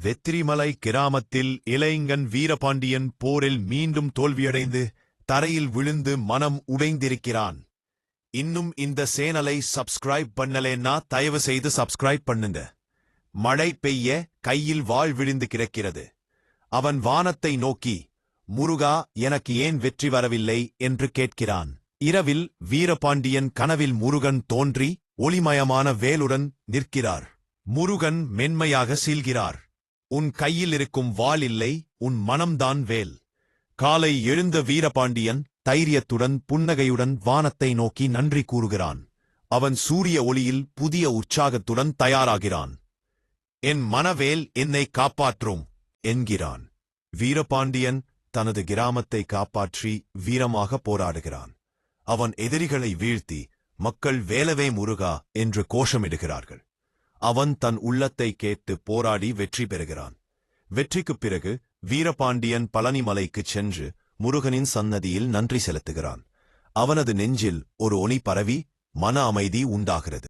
வெற்றிமலை கிராமத்தில் இளைஞன் வீரபாண்டியன் போரில் மீண்டும் தோல்வியடைந்து தரையில் விழுந்து மனம் உடைந்திருக்கிறான். இன்னும் இந்த சேனலை சப்ஸ்கிரைப் பண்ணலேன்னா தயவு செய்து சப்ஸ்கிரைப் பண்ணுங்க. மழை பெய்ய கையில் வாள் விழுந்து கிடக்கிறது. அவன் வானத்தை நோக்கி, முருகா, எனக்கு ஏன் வெற்றி வரவில்லை என்று கேட்கிறான். இரவில் வீரபாண்டியன் கனவில் முருகன் தோன்றி ஒளிமயமான வேலுடன் நிற்கிறார். முருகன் மென்மையாக சீல்கிறார். உன் கையில் இருக்கும் வாள் இல்லை, உன் மனம்தான் வேல். காலை எழுந்த வீரபாண்டியன் தைரியத்துடன் புன்னகையுடன் வானத்தை நோக்கி நன்றி கூறுகிறான். அவன் சூரிய ஒளியில் புதிய உற்சாகத்துடன் தயாராகிறான். என் மனவேல் என்னை காப்பாற்றும் என்கிறான். வீரபாண்டியன் தனது கிராமத்தை காப்பாற்றி வீரமாக போராடுகிறான். அவன் எதிரிகளை வீழ்த்தி மக்கள் வேலவே முருகா என்று கோஷமிடுகிறார்கள். அவன் தன் உள்ளத்தை கேட்டு போராடி வெற்றி பெறுகிறான். வெற்றிக்குப் பிறகு வீரபாண்டியன் பழனிமலைக்குச் சென்று முருகனின் சன்னதியில் நன்றி செலுத்துகிறான். அவனது நெஞ்சில் ஒரு ஒளி பரவி மன அமைதி உண்டாகிறது.